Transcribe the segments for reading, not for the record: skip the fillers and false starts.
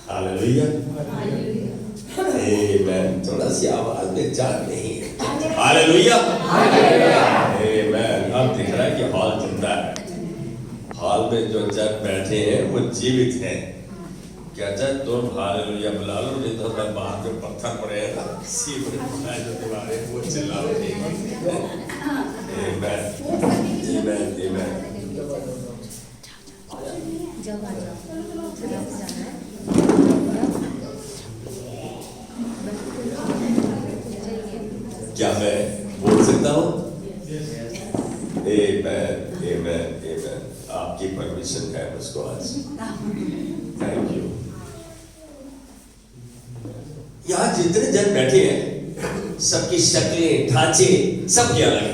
Hallelujah, आमेन। थोड़ा सी आवाज में जान नहीं है। हालेलुया, आमेन। अब दिख रहा है कि हॉल जिंदा है। हॉल में जो जन बैठे हैं वो जीवित हैं। कहता है तुम हालेलुया बुला लो, नहीं तो मैं बाहर में पत्थर पड़ेगा सीधे जो दीवारें वो चिल्लाओ। क्या मैं बोल सकता हूँ? आपकी परमिशन है उसको आज। Thank you. यहाँ जितने जन बैठे हैं सबकी शक्लें ढांचे सबके अलग है।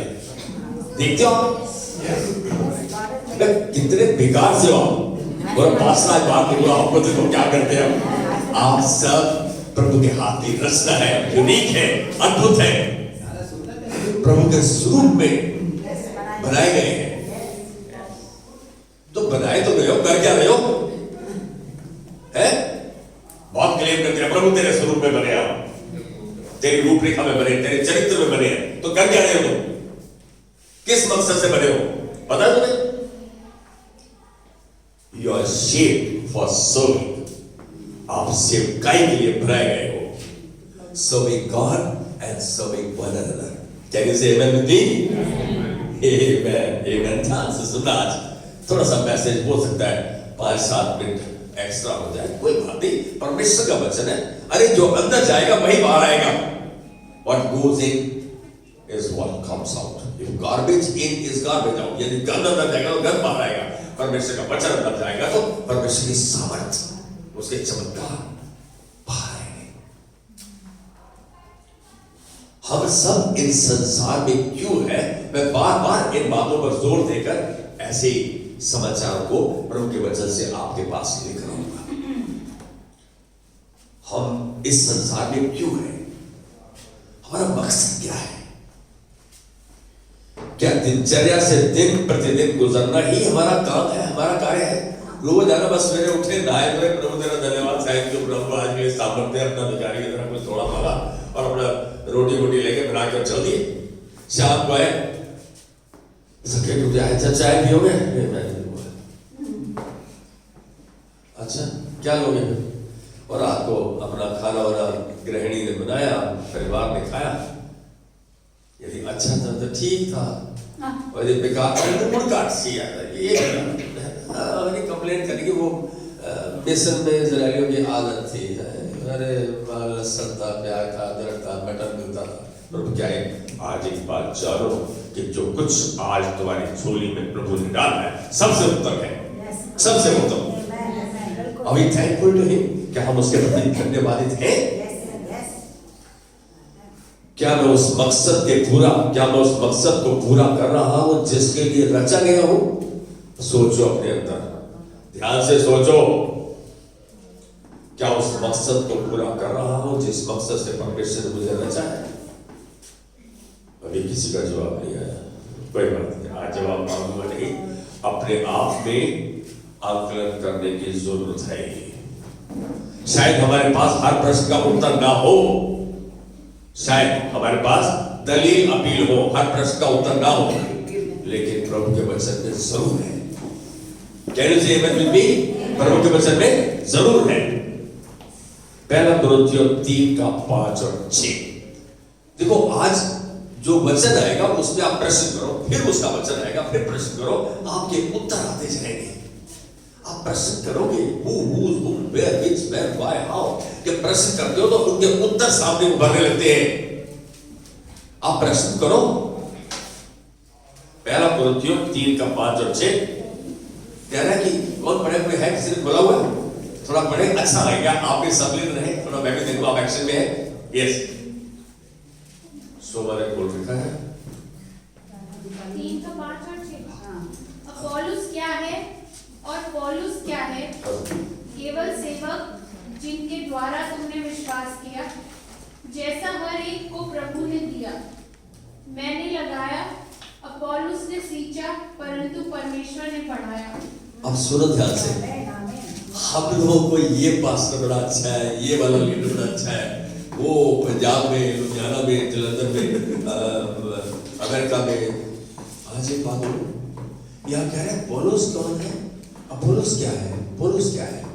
देखते हो आप कितने बेकार से हो और 5 साल बाद बोलो आपको देखो क्या करते हैं आप सब। प्रभु के हाथ की रचना है, यूनिक है, अद्भुत है, प्रभु के स्वरूप में बनाए गए हैं। तो बनाए तो गए हो, कर क्या रहे हो? है बहुत क्लेम करते हैं प्रभु तेरे स्वरूप में बने, आप तेरी रूपरेखा में बने, तेरे चरित्र में बने, तो कर क्या रहे हो तुम? किस मकसद से बने हो पता है तुम्हें? You are shaped for serving. आप सेवकाई के लिए बनाए गए हो। Serving God and serving one another. Can you say amen with me? Amen. Amen. ध्यान से सुनना। आज थोड़ा सा मैसेज हो सकता है 5-7 मिनट एक्स्ट्रा हो जाए, कोई बात नहीं। परमेश्वर का वचन है। अरे जो अंदर जाएगा वही बाहर आएगा। What goes in is what comes out. If garbage in is garbage out. यदि गंद अंदर जाएगा तो गंद बाहर आएगा। परमेश्वर का वचन अंदर जाएगा तो परमेश्वर की सामर्थ, उसके चमत्कार बाहर आएंगे। हम सब इस संसार में क्यों है? मैं बार बार इन बातों पर जोर देकर ऐसे ही समाचार को प्रभु के वचन से आपके पास लेकर आऊंगा। हम इस संसार में क्यों है? हमारा मकसद क्या है? क्या दिनचर्या से दिन प्रतिदिन गुजरना ही हमारा काम है, हमारा कार्य है? लोग जाना बस सवेरे उठे नहाए धोए, प्रभु तेरा धन्यवाद साहब जो प्रभु आज के सामर्थ्य अपना बेचारी की तरह कुछ थोड़ा मांगा और अपना रोटी वोटी लेके बना कर चल दिए। शाम को आए सके टूट जाए, चाय पियोगे? अच्छा क्या लोगे? और रात को अपना खाना वाना गृहिणी ने बनाया, परिवार ने खाया। यदि अच्छा था तो ठीक था, और यदि बेकार था तो मुड़काट सी आता है। ये कंप्लेंट करने की वो बेसन में इजरायलियों की आदत थी। अरे लहसुन था, प्याज था, अदरक था, मटन मिलता था। प्रभु क्या है? आज एक बात जानो कि जो कुछ आज तुम्हारी झोली में प्रभु ने डाला है सबसे उत्तम है, सबसे उत्तम। Are we thankful to him? क्या हम उसके प्रति धन्यवादित हैं? क्या मैं उस मकसद को पूरा कर रहा हूं जिसके लिए रचा गया हूं? सोचो अपने अंदर, ध्यान से सोचो। क्या उस मकसद को पूरा कर रहा हूं जिस मकसद से परमेश्वर ने मुझे रचा है? अभी किसी का जवाब नहीं आया, कोई बात नहीं, आज जवाब मांगूंगा नहीं। अपने आप में आकलन करने की जरूरत है। शायद हमारे पास हर प्रश्न का उत्तर ना हो, शायद हमारे पास दलील अपील हो, हर प्रश्न का उत्तर ना हो, लेकिन प्रभु के वचन में जरूर है। Can you say amen with me? प्रभु के वचन में जरूर है। पहला कुरिन्थियों 3:5 और 6। देखो आज जो वचन आएगा उसमें आप प्रश्न करो, फिर उसका वचन आएगा, फिर प्रश्न करो, आपके उत्तर आते जाएंगे। आप प्रश्न करोगे who, whose, whom, where, which, where, why, how, जब प्रश्न करते हो तो उनके उत्तर सामने उभरने लगते हैं। आप प्रश्न करो। पहला कुरिन्थियों 3:5 और 6 कह रहा है कि कौन पढ़े हुए है? किसी ने बोला हुआ है? थोड़ा पढ़े, अच्छा लगेगा। आपके सम्मिलित रहे, थोड़ा मैं भी देखूं आप एक्शन में है। यस, सोमा ने बोल रखा है 3:5 और 6। अपोलोस क्या है और पौलुस क्या है? केवल सेवक जिनके द्वारा तुमने विश्वास किया, जैसा हर एक को प्रभु ने दिया। मैंने लगाया, अपोलोस ने सींचा, परंतु परमेश्वर ने बढ़ाया। अब सुनो ध्यान से, हम लोगों को ये पास्टर बड़ा अच्छा है, ये वाला लीडर बड़ा अच्छा है, वो पंजाब में, लुधियाना में, जलंधर में, अमेरिका में। आज एक बात बोलो, यहाँ कह रहे हैं पौलुस कौन है, अपोलोस क्या है? पौलुस क्या है?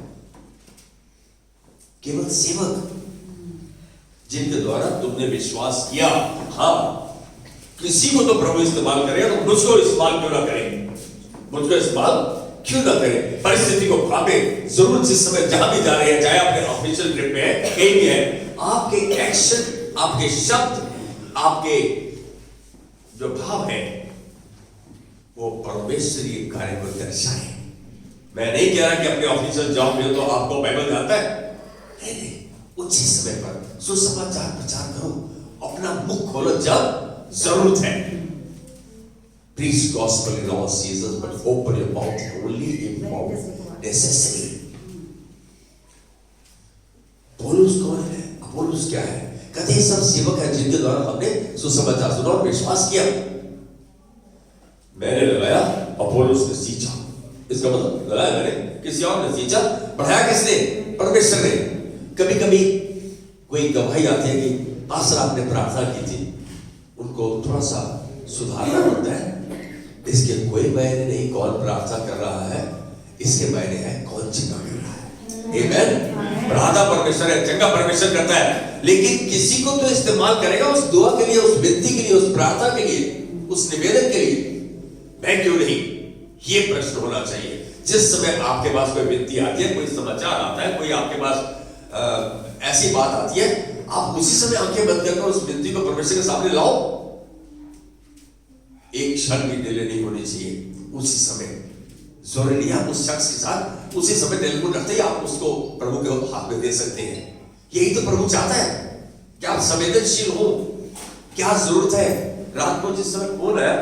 केवल सेवक जिनके द्वारा तुमने विश्वास किया। हाँ, किसी को तो प्रभु इस्तेमाल करेगा, तो मुझको इस्तेमाल क्यों ना करें? मुझको इस्तेमाल क्यों ना करें? परिस्थिति को भापे, जरूर जिस समय जहां भी जा रहे हैं, चाहे अपने ऑफिशियल ट्रिप में है, कहीं भी है, आपके एक्शन, आपके शब्द, आपके जो भाव है, वो परमेश्वरीय कार्य को दर्शाए। मैं नहीं कह रहा कि अपने ऑफिशियल जॉब में तो आपको बाइबल आता है, नहीं, उचित समय पर सुसमाचार प्रचार करो, अपना मुख खोलो जब जरूरत है। Preach gospel in all seasons, but open your mouth only if necessary. पौलुस कौन है? अपोलोस क्या है? कहते हैं सब सेवक है जिनके द्वारा हमने सुसमाचार सुना और विश्वास किया। मैंने लगाया, अपोलोस ने सींचा। इसका मतलब लगाया मैंने, किसी और ने सींचा, बढ़ाया किसने? परमेश्वर ने। कभी कभी कोई गवाही आती है कि पास्टर आपने प्रार्थना की थी, उनको थोड़ा सा सुधारना पड़ता है। इसके कोई मायने नहीं कौन प्रार्थना कर रहा है, इसके मायने है कौन चंगा कर रहा है। आमीन। प्रार्थना परमेश्वर है, चंगा परमेश्वर करता है, लेकिन किसी को तो इस्तेमाल करेगा उस दुआ के लिए, उस विनती के लिए, उस प्रार्थना के लिए, उस निवेदन के लिए। मैं क्यों नहीं? ये प्रश्न होना चाहिए। जिस समय आपके पास कोई विनती आती है, कोई समाचार आता है, कोई आपके पास ऐसी बात आती है, आप उसी समय आंखें बंद करके उस विनती को परमेश्वर के सामने लाओ। एक क्षण भी डिले नहीं होनी चाहिए। उसी समय जरूरी, आप उस शख्स के साथ उसी समय टेलीफोन करते ही आप उसको प्रभु के हाथ में दे सकते हैं। यही तो प्रभु चाहता है कि आप संवेदनशील हो। क्या जरूरत है? रात को जिस समय फोन आया,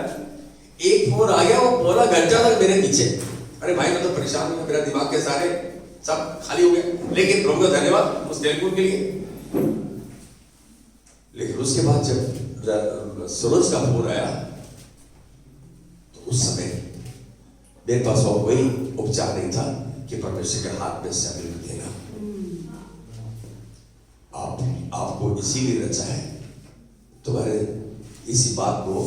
एक फोन आ गया, वो पौना घंटा तक मेरे पीछे, अरे भाई मैं तो परेशान हूं, मेरा दिमाग के सारे सब खाली हो गए, लेकिन प्रभु का धन्यवाद उस टेलीफोन के लिए। लेकिन उसके बाद जब सूरज का फोन आया, उस समय मेरे पास और कोई उपचार नहीं था कि परमेश्वर के हाथ में से अग्नि देना। आपको इसीलिए रचा है, तुम्हारे इसी बात को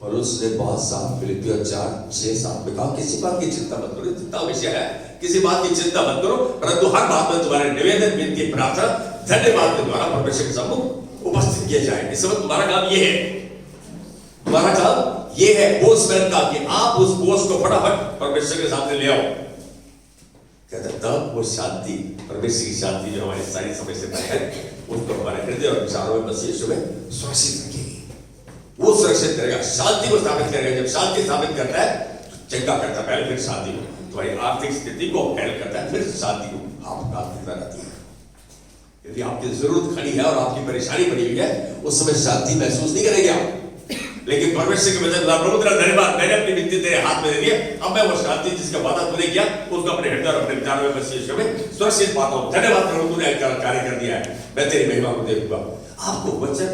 पौलुस ने बहुत साफ फिलिपियों 4:6-7 में कहा, किसी बात की चिंता मत करो। चिंता विषय है, किसी बात की चिंता मत करो, परंतु हर बात में तुम्हारे निवेदन, विनती, प्रार्थना, धन्यवाद के द्वारा परमेश्वर के सम्मुख उपस्थित किया जाए। इस समय तुम्हारा काम ये है, तुम्हारा काम ये है पोस्टमैन का, कि आप उस पोस्ट को फटाफट परमेश्वर के सामने ले आओ। कहते तब वो शांति, परमेश्वर की शांति जो हमारी सारी समस्या पर है, उसको हमारे हृदय और विचारों में मसीह यीशु में सुरक्षित रखेगी। वो सुरक्षित करेगा, शांति को स्थापित करेगा। जब शांति स्थापित करता है तो चंगा करता है, पहले फिर शांति को, तुम्हारी आर्थिक स्थिति को हेल्प करता है, फिर शांति को आप प्राप्त रहती है। यदि आपकी जरूरत खड़ी है और आपकी परेशानी बनी हुई है, उस समय शांति महसूस नहीं करेंगे आप। लेकिन परमेश्वर के वचन, प्रभु तेरा धन्यवाद, मैंने अपनी विनती तेरे हाथ में दे दी, अब मैं वो शांति जिसका वादा तूने किया उसको अपने हृदय और अपने विचारों में मसीह यीशु में सुरक्षित पाता हूं। धन्यवाद प्रभु, तूने कार्य कर दिया है, मैं तेरी महिमा को देखूंगा। आपको वचन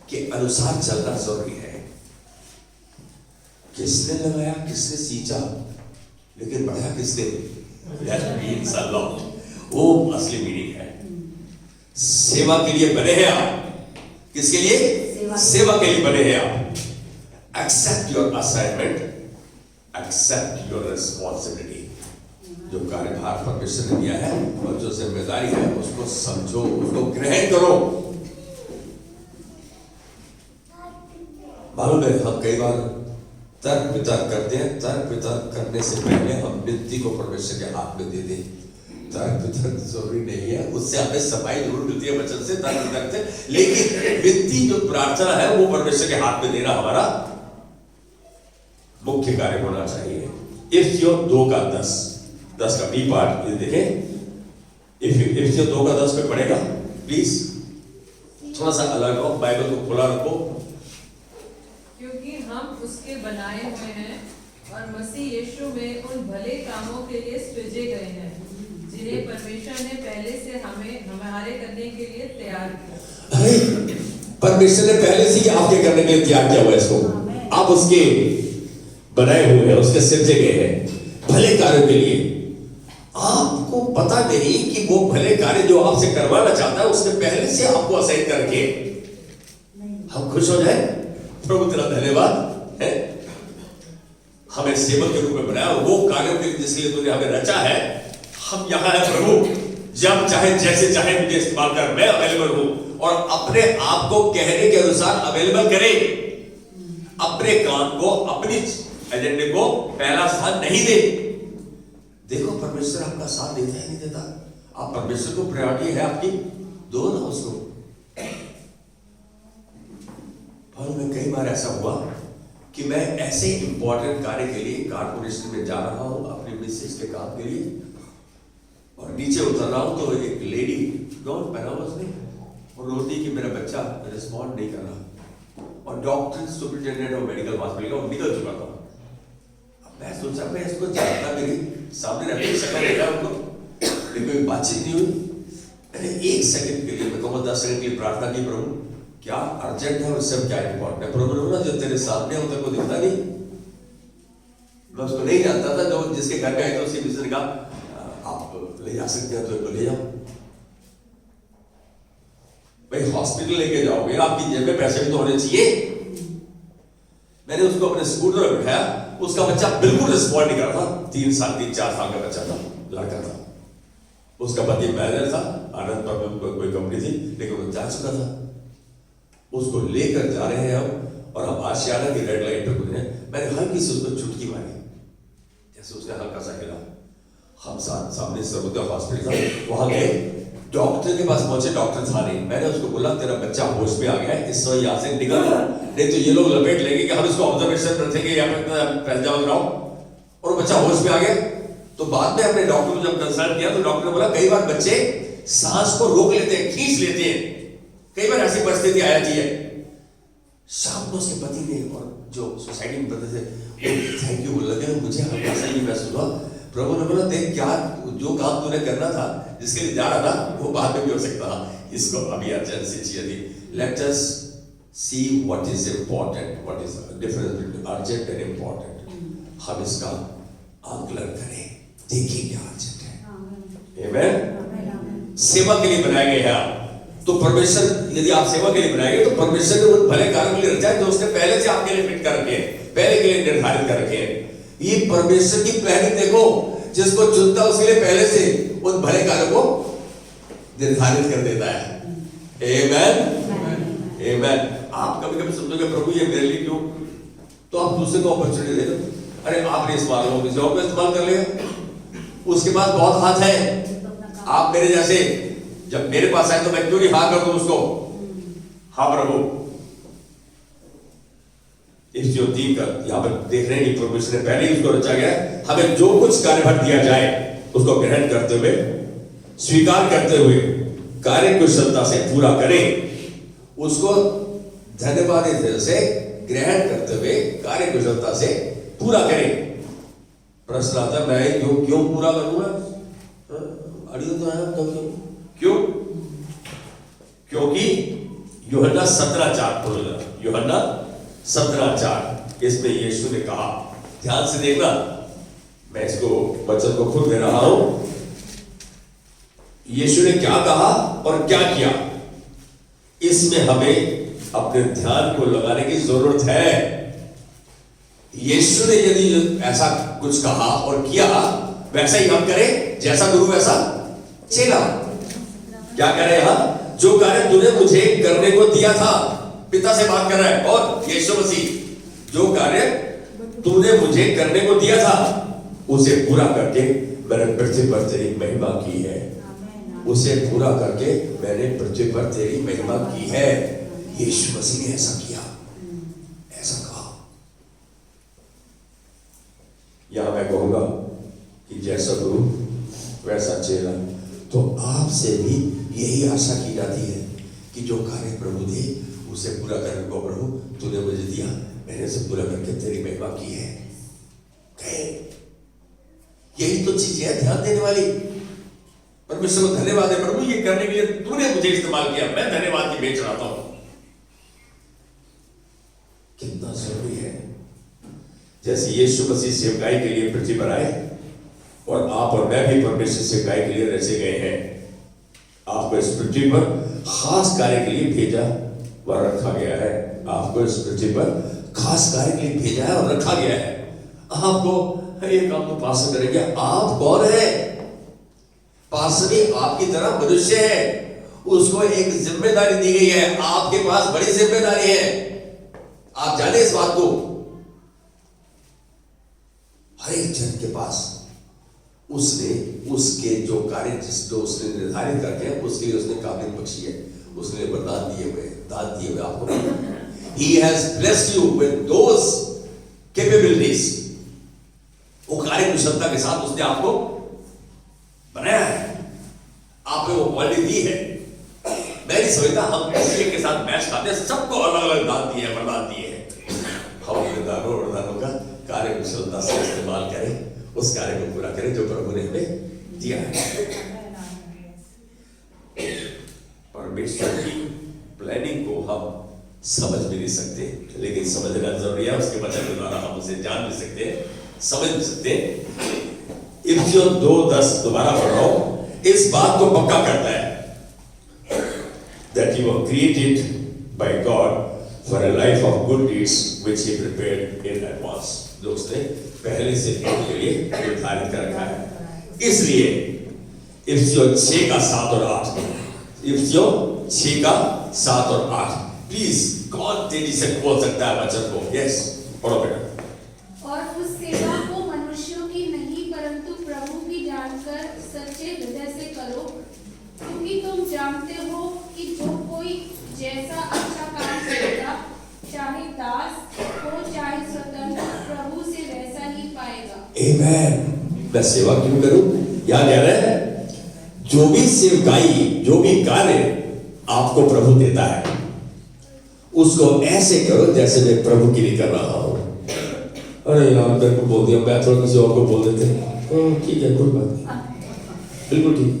के अनुसार चलना जरूरी है। किसने लगाया, किसने सींचा, लेकिन बढ़ाया किसने? वो असली मीनिंग है। सेवा के लिए बने हैं आप। किसके लिए? सेवा के लिए बने हैं आप। Accept your assignment, accept your responsibility. जो कार्यभार परमेश्वर ने दिया है और जो जिम्मेदारी है, उसको समझो, उसको ग्रहण करो। मालूम है, हम कई बार तर्क वितर्क करते हैं, तर्क वितर्क करने से पहले हम विनती को परमेश्वर के हाथ में दे दें। तर्क वितर्क जरूरी नहीं है, उससे हमें सफाई जरूर मिलती है वचन से, तर्क वितर्क से, लेकिन विनती जो प्रार्थना है वो परमेश्वर के हाथ में देना हमारा मुख्य कार्य होना चाहिए। इफिसियों 2:10 का बी पार्ट ये देखें। इफिसियों 2:10 पे पढ़ेगा प्लीज। थोड़ा सा अलग हो, बाइबल को खुला रखो। क्योंकि हम उसके बनाए हुए हैं और मसीह यीशु में उन भले कामों के लिए सृजे गए हैं, जिन्हें परमेश्वर ने पहले से हमारे करने के लिए तैयार किया। अरे परमेश्वर ने पहले से ही आपके करने के लिए तैयार किया हुआ है इसको। आप उसके बनाए हुए हैं, उसके सृजे गए हैं भले कार्यों के लिए। आपको उसको पता नहीं कि वो भले कार्य जो आपसे करवाना चाहता है उसने पहले से आपको असाइन करके हम खुश हो जाए। प्रभु तेरा धन्यवाद है, हमें सेवक के रूप में बनाया और वो कार्यों के लिए जिसके लिए तूने हमें रचा है। हम यहाँ है प्रभु, जब चाहे जैसे चाहे मुझे इस्तेमाल कर, मैं अवेलेबल हूं। और अपने आप को कहने के अनुसार अवेलेबल करें, अपने काम को, अपनी एजेंडे को पहला स्थान नहीं दे। देखो परमेश्वर आपका साथ देता है नहीं देता, आप परमेश्वर को प्रायोरिटी है आपकी, दो ना उसको। और में कई बार ऐसा हुआ कि मैं ऐसे इंपॉर्टेंट कार्य के लिए कारपोरेशन में जा रहा हूं अपनी मिसेस के काम के लिए, और नीचे उतर रहा हूं तो एक लेडी गाउन पहना हुआ उसने और रोती कि मेरा बच्चा रिस्पॉन्ड नहीं कर रहा, और doctor superintendent of medical hospital का निकल चुका था। अब मैं सोचा मैं इसको जानता मेरी सामने रखने सकता देखा उनको, लेकिन कोई बातचीत नहीं हुई। मैंने 1 सेकंड के लिए, मैं कहूँगा 10 सेकंड के लिए प्रार्थना की, प्रभु क्या अर्जेंट है और सब क्या इंपॉर्टेंट है। प्रभु ने बोला जो तेरे सामने हो तेरे को दिखता नहीं। मैं उसको नहीं जानता था, जो जिसके घर गए तो उसी किसी ने कहा आप ले जा सकते हैं तो इनको ले जाओ। भाई हॉस्पिटल लेके जाओगे, आपकी जेब में पैसे भी तो होने चाहिए। मैंने उसको अपने स्कूटर में बिठाया, उसका बच्चा बिल्कुल रिस्पॉन्ड नहीं कर रहा था। 3 साल 3-4 साल का बच्चा था, लड़का था। उसका पति मैनेजर था, आनंद में कोई कंपनी थी, लेकिन वो जा चुका था। उसको लेकर जा रहे हैं हम, और हम आशियाना की रेड लाइट पे गुजरे। मैंने हल्की से उसको चुटकी मारी, जैसे उसने हल्का सा हिला। हम सामने समुद्र हॉस्पिटल था, वहां गए, डॉक्टर के पास पहुंचे, डॉक्टर था नहीं। मैंने उसको बोला तेरा बच्चा होश में आ गया है, इस समय यहाँ से निकल, नहीं तो ये लोग लपेट लेंगे कि हम इसको ऑब्जर्वेशन रखेंगे या फिर पैजामा कराओ। और बच्चा होश में आ गया। तो बाद में अपने डॉक्टर को जब कंसल्ट किया तो डॉक्टर ने बोला कई बार बच्चे सांस को रोक लेते हैं, खींच लेते हैं, कई बार ऐसी परिस्थिति आ जाती है। शाम को उसके पति ने और जो सोसाइटी में पति थे थैंक यू बोल लगे, मुझे हल्का सा ये महसूस हुआ। प्रभु ने बोला देख क्या जो काम तूने करना था, जिसके लिए जा रहा था, वो बाद में भी हो सकता था। इसको अभी अर्जेंसी चाहिए थी। Let us see what is important, what is difference between urgent and important. हम इसका आकलन करें, देखिए क्या अर्जेंट है। आमेन। सेवा के लिए बनाए गए हैं आप, तो परमेश्वर, यदि आप सेवा के लिए बनाए गए तो परमेश्वर ने उन भले कार्यों के लिए रचा है जो उसने पहले से आपके लिए फिट कर रखे हैं, पहले के लिए निर्धारित कर रखे हैं। ये परमेश्वर की प्लानिंग देखो, जिसको चुनता उसके लिए पहले से उन भले कार्यों को निर्धारित कर देता है। आमेन, आमेन। आप कभी कभी सोचोगे प्रभु ये मेरे लिए क्यों, तो आप दूसरे को अपॉर्चुनिटी दे दो। अरे आपने इस्तेमाल हो, किसी और को इस्तेमाल कर लिया, उसके पास बहुत हाथ है। आप मेरे जैसे जब मेरे पास आए तो मैं क्यों नहीं हाँ कर दूं उसको, हाँ प्रभु। इस जो 3 का यहाँ पर देख रहे हैं कि परमेश्वर ने पहले ही उसको रचा गया है। हमें जो कुछ कार्यभार दिया जाए उसको ग्रहण करते हुए, स्वीकार करते हुए कार्य कुशलता से पूरा करें। उसको धन्यवाद से ग्रहण करते हुए कार्य कुशलता से पूरा करें। प्रश्न आता है मैं क्यों पूरा करूंगा, अड़ी तो है क्यों? क्योंकि यूहन्ना 17:4 बोला, यूहन्ना 17:4 इसमें यीशु ने कहा, ध्यान से देखना, मैं इसको वचन को खुद दे रहा हूं। यीशु ने क्या कहा और क्या किया, इसमें हमें अपने ध्यान को लगाने की जरूरत है। यीशु ने यदि ऐसा कुछ कहा और किया, वैसा ही हम करें, जैसा गुरु वैसा चेला। क्या कह रहे हैं यहां, जो कार्य तूने मुझे करने को दिया था, पिता से बात कर रहा है, और यीशु मसीह जो कार्य तूने मुझे करने को दिया था उसे पूरा करके मैंने पृथ्वी पर तेरी महिमा की है। उसे पूरा करके मैंने पृथ्वी पर तेरी महिमा की है। यीशु मसीह ने ऐसा किया, ऐसा कहा। यहां मैं कहूंगा कि जैसा गुरु वैसा चेला। तो आपसे भी यही आशा की जाती है कि जो कार्य प्रभु दे उसे पूरा करने को, प्रभु तूने मुझे दिया, मैंने उसे पूरा करके तेरी महिमा की है। यही तो चीज है ध्यान देने वाली। परमेश्वर को धन्यवाद है प्रभु, ये करने के लिए तूने मुझे इस्तेमाल किया, मैं धन्यवाद की भेंट चढ़ाता हूं। कितना जरूरी है। जैसे यीशु मसीह सेवकाई के लिए पृथ्वी पर आए, और आप और मैं भी परमेश्वर से गाय के लिए रचे गए हैं। आपको इस पृथ्वी पर खास कार्य के लिए भेजा व रखा गया है। आपको इस पृथ्वी पर खास कार्य के लिए भेजा है और रखा गया है। आपको एक काम तो पास्टर करेंगे, आप कौन है? पास्टर भी आपकी तरह मनुष्य है, उसको एक जिम्मेदारी दी गई है। आपके पास बड़ी जिम्मेदारी है, आप जाने इस बात को। हर एक जन के पास उसने उसके जो कार्य जो उसने निर्धारित करके उसके लिए उसने काबिल बख्शी है, उसने वरदान दिए हुए, दान दिए हुए आपको। He has blessed you with those capabilities. वो कार्य कुशलता के साथ उसने आपको बनाया है, आपने वो क्वालिटी दी है। मैं नहीं समझता हम किसी के साथ मैच खाते हैं, सबको अलग अलग दान दिए, वरदान दिए हैं। हम अपने दानों और वरदानों का कार्य कुशलता से इस्तेमाल करें, उस कार्य को पूरा करें जो प्रभु ने हमें दिया है। परमेश्वर की प्लानिंग को हम समझ भी नहीं सकते, लेकिन समझना जरूरी है। उसके वचन के द्वारा हम उसे जान भी सकते हैं, समझ भी सकते हैं। इफिसियों 2:10 दोबारा पढ़ रहा हूं, इस बात को पक्का करता है that you were created by God for a life of good deeds which He prepared in advance. जो उसने पहले से आपके लिए निर्धारित कर रखा है। इसलिए इफिसियों 6:7 और 8, इफिसियों 6:7 और 8, प्लीज कौन तेजी से बोल सकता है वचन को? यस, पढ़ो बेटा। और उस सेवा को मनुष्यों की नहीं परंतु प्रभु की जानकर सच्चे हृदय से करो, क्योंकि तुम जानते हो कि जो कोई जैसा अच्छा काम करेगा, चाहे दास हो चाहे स्वतंत्र, प्रभु से वैसा ही पाएगा। आमेन। मैं सेवा क्यों करूं? याद आ रहा है, जो भी सेवकाई, जो भी कार्य आपको प्रभु देता है, उसको ऐसे करो जैसे मैं प्रभु के लिए कर रहा हूं। अरे यार मेरे को बोल दिया, मैं थोड़ा किसी और को बोल देते, ठीक है, कोई बात नहीं, बिल्कुल ठीक।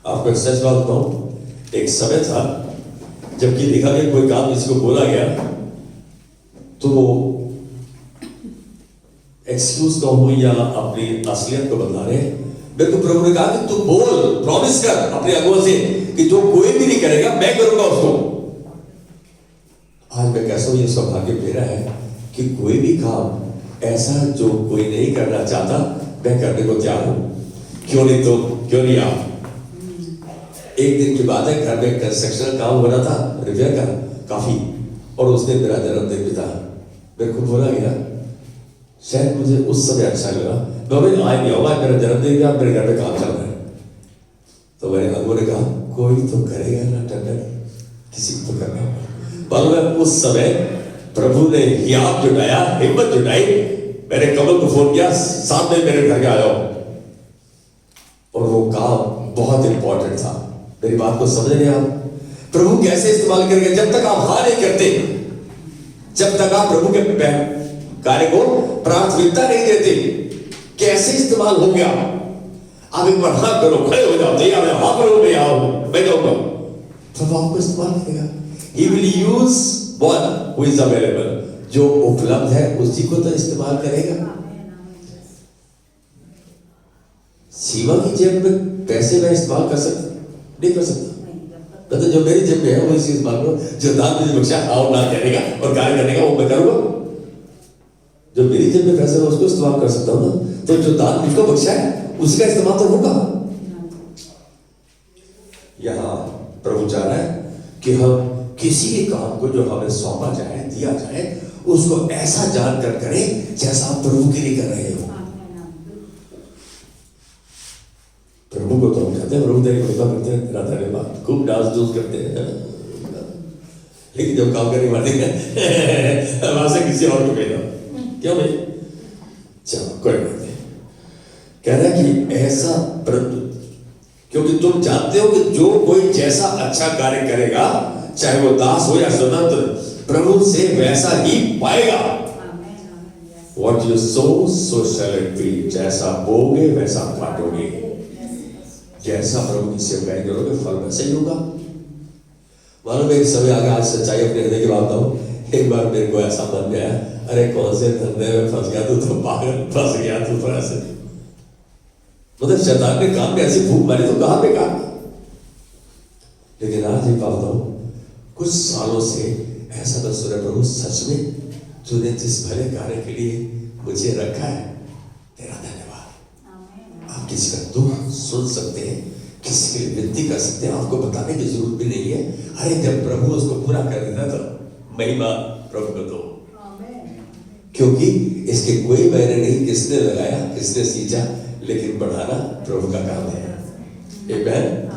आपको एक सच बात बताऊं, एक समय था जबकि देखा गया कोई काम जिसको बोला गया तो एक्सक्यूज कहूं या अपनी असलियत को बता रहे। मेरे को प्रभु ने कहा कि तू बोल, प्रॉमिस कर अपने अगुआ से कि जो कोई भी नहीं करेगा मैं करूंगा उसको। आज मैं कैसा हूं, इसका भाग्य मेरा है कि कोई भी काम ऐसा जो कोई नहीं करना चाहता मैं करने को तैयार हूं। क्यों नहीं तो क्यों नहीं आप? एक दिन की बात है, घर में कंस्ट्रक्शन काम हो रहा था रिपेयर का काफी, और उसने मेरा जन्मदिन भी था। मेरे को बोला गया, शायद मुझे उस समय अच्छा लगा, मैं आज नहीं होगा, मेरा जन्मदिन था, मेरे घर में काम चल रहा है। तो मेरे अगुआ ने कहा कोई तो करेगा ना टेंडर, किसी को तो करना होगा। मालूम है उस समय प्रभु ने हियाब जुटाया, हिम्मत जुटाई, मैंने कमल को फोन किया, साथ में मेरे घर के आ जाओ, और वो काम बहुत इंपॉर्टेंट था। मेरी बात को समझ रहे आप? प्रभु कैसे इस्तेमाल करेंगे? जब तक आप हाँ नहीं करते, जब तक आप प्रभु के कार्य को प्राथमिकता नहीं देते, कैसे इस्तेमाल हो गया? आप एक बार हाँ करो, खड़े हो जाओ, तैयार है, हाँ करो, मैं आओ, मैं जाऊंगा, प्रभु आपको इस्तेमाल करेगा। He will use one who is available, जो उपलब्ध है उसी को तो इस्तेमाल करेगा। सीमा की जेब में पैसे मैं इस्तेमाल कर सकता नहीं कर सकता, तो जो मेरी जेब में है वो इसी इस्तेमाल करो। जो दान मुझे बख्शा आओ ना देने का और कार्य करने का वो मैं करूंगा। जो मेरी जेब में पैसा है उसको इस्तेमाल कर सकता हूँ ना, तो जो दान मुझको बख्शा है उसी का इस्तेमाल तो होगा। यहाँ प्रभु चाह रहा है कि हम किसी भी काम को जो हमें सौंपा जाए, दिया जाए, उसको ऐसा जानकर करें जैसा आप प्रभु के लिए कर रहे हो। प्रभु को तो हम कहते हैं प्रभु तेरी कृपा करते हैं, तेरा धन्यवाद, खूब डांस डूस करते हैं, लेकिन जब काम करने वाले वहां से किसी और को भेजा, क्यों भाई? चलो कोई बात नहीं। कह रहा है कि ऐसा क्योंकि तुम जानते हो कि जो कोई जैसा अच्छा कार्य करेगा, चाहे वो दास हो या स्वतंत्र, प्रभु से वैसा ही पाएगा। What you sow, so shall it be. जैसा बोगे वैसा काटोगे। जैसा प्रभु की सेवकाई करोगे फल वैसे ही होगा। मालूम एक समय आगे, आज सच्चाई अपने हृदय की बात बताऊं, एक बार मेरे को ऐसा मन में आया, अरे कौन से धंधे में फंस गया तू, तो पागल फंस गया तू, थोड़ा से मतलब शैतान ने काम में ऐसी फूंक मारी तो कहाँ पे काम। लेकिन आज एक बात बताऊं, कुछ सालों से ऐसा मैं सुना, प्रभु सच में तूने जिस भले कार्य के लिए मुझे रखा है, तेरा धन्यवाद। आप किसी का दुख सुन सकते हैं, किसी के लिए विनती कर सकते हैं, आपको बताने की जरूरत भी नहीं है। अरे जब प्रभु उसको पूरा कर देता तो महिमा प्रभु को दो, क्योंकि इसके कोई मायने नहीं किसने लगाया किसने सींचा, लेकिन बढ़ाना प्रभु का काम है। आमीन।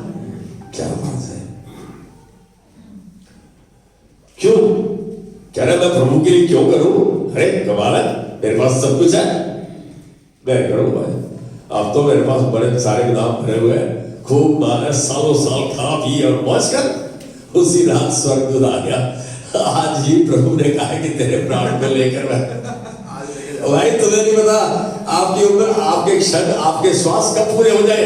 क्या बात है। क्यों कह रहा मैं प्रभु के लिए क्यों करूं? अरे कमाल है, मेरे पास सब कुछ है, मैं करूंगा। अब तो मेरे पास बड़े सारे नाम भरे हुए हैं, खूब मारे सालों साल खा पी और मौज कर उसी रात स्वर्गदूत आ गया। आज ही प्रभु ने कहा कि तेरे प्राण को लेकर भाई तुम्हें नहीं पता आपकी उम्र, आपके क्षण, आपके श्वास कब पूरे हो जाए।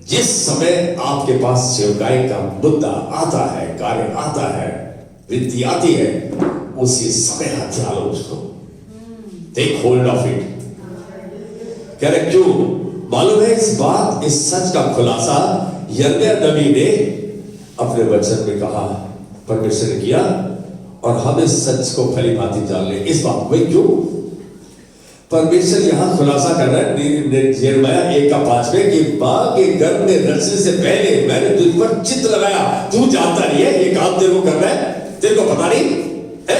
जिस समय आपके पास सेवकाई का मुद्दा आता है, कार्य आता है, वृत्ति आती है, उसी समय हथियार लो उसको, टेक होल्ड ऑफ इट। कह रहे क्यों? मालूम है इस बात, इस सच का खुलासा यिर्मयाह नबी ने अपने वचन में कहा, परमेश्वर ने किया, और हम इस सच को भली भांति जान ले। इस बात में क्यों परमेश्वर यहां खुलासा कर रहा है यिर्मयाह 1:5 में कि मां के गर्भ में रचने से पहले मैंने तुझ पर चित्त लगाया, तू जानता नहीं है ये काम तेरे को करना है, तेरे को पता नहीं है।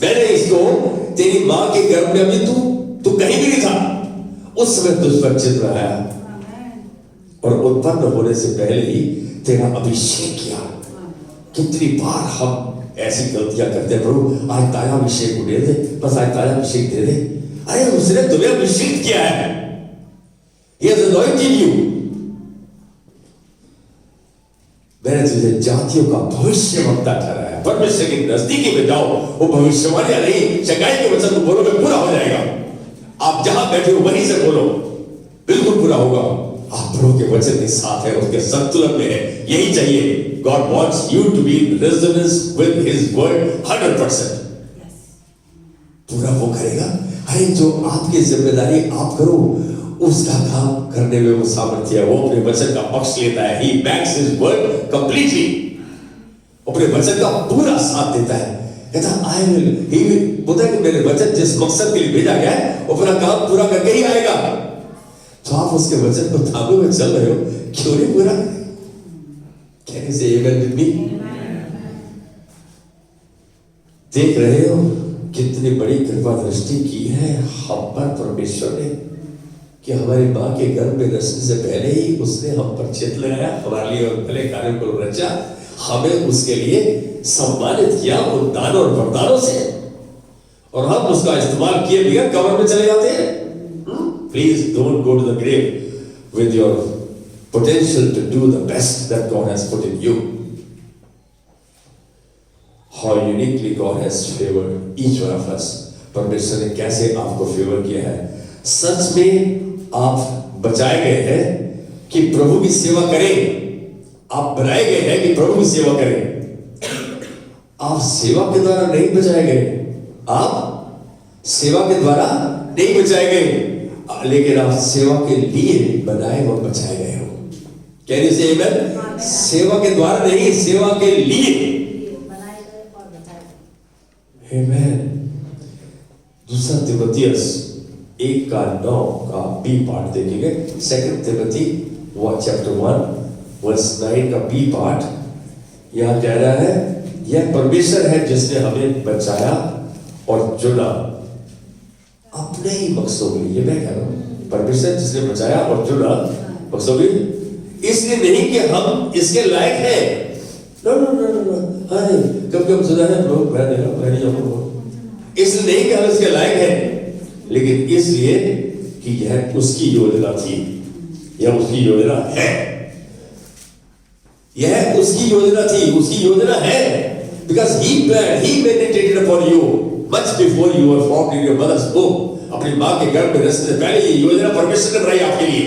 मैंने इसको तेरी मां के गर्भ में, अभी तू कहीं भी नहीं था, उस समय तुझ पर चित्त लगाया और उत्पन्न होने से पहले ही तेरा अभिषेक किया। कितनी बार हम ऐसी गलतियां करते हैं, प्रभु आज ताजा अभिषेक दे दे, बस आज ताजा अभिषेक दे दे। अरे उसने तुम्हें अभिषेक किया है, He has anointed you। मैंने तुझे जातियों का भविष्यवक्ता ठहराया। परमेश्वर की नजदीकी में जाओ, वो भविष्यवाणियां नहीं, चंगाई के वचन को बोलो, में पूरा हो जाएगा। आप जहां बैठे हो वहीं से बोलो, बिल्कुल पूरा होगा। आप प्रभु के वचन के साथ है, उसके संतुलन में है, यही चाहिए। God wants you to be in resonance with His word 100%। पूरा वो करेगा। अरे जो आपकी जिम्मेदारी आप करो, उसका काम करने में वो सामर्थ्य है, वो अपने वचन का पक्ष लेता है। He backs His word completely। अपने वचन का पूरा साथ देता है, कहता I will, he will, बोलता है कि मेरे वचन जिस मकसद के लिए भेजा गया है, वो अपना काम पूरा करके ही आएगा। तो आप उसके वचन को थामे हुए चल रहे हो, क्यों नहीं पूरा? Can you say amen with me? देख रहे हो कितनी बड़ी कृपा दृष्टि की है हम पर परमेश्वर ने, कि हमारी मां के गर्भ में रचने से पहले ही उसने हम पर चित्त लगाया, हमारे लिए और भले कार्यों को रचा, हमें उसके लिए सम्मानित किया उन दानों और वरदानों से, और हम उसका इस्तेमाल किए बगैर कब्र में चले जाते हैं। Please don't go to the grave with your potential to do the best that God has put in you। How uniquely God has favored each one of us। परमेश्वर ने कैसे आपको फेवर किया है। सच में आप बचाए गए हैं कि प्रभु की सेवा करें, आप बनाए गए हैं कि प्रभु की सेवा करें। आप सेवा के द्वारा नहीं बचाए गए, आप सेवा के द्वारा नहीं बचाए गए, लेकिन आप सेवा के लिए बनाए और बचाए गए हो। कैन यू से आमेन? सेवा के द्वारा नहीं, सेवा के लिए बनाए गए और बचाए गए। आमेन। दूसरा तिमोथियस 1:9 का बी पार्ट देखेंगे। 2 तिमोथी चैप्टर 1 वर्स 9 का बी पार्ट यहां कह रहा है, यह परमेश्वर है जिसने हमें बचाया और चुना अपने ही मकसदों के लिए। मैं कह रहा हूं परमेश्वर जिसने बचाया और चुना मकसदों के लिए, इसलिए नहीं कि हम इसके लायक हैं। No no no no no, हाय कब कब सुना है लोग, मैं नहीं जाऊंगा, इसलिए नहीं कि हम इसके लायक हैं, लेकिन इसलिए कि यह उसकी योजना थी, यह उसकी योजना है, यह उसकी योजना थी, उसकी योजना है। Because He planned, He meditated upon you much before you were formed in your mother's womb। अपनी मां के गर्भ में रचने से पहले ये योजना परमेश्वर ने बनाई आपके लिए।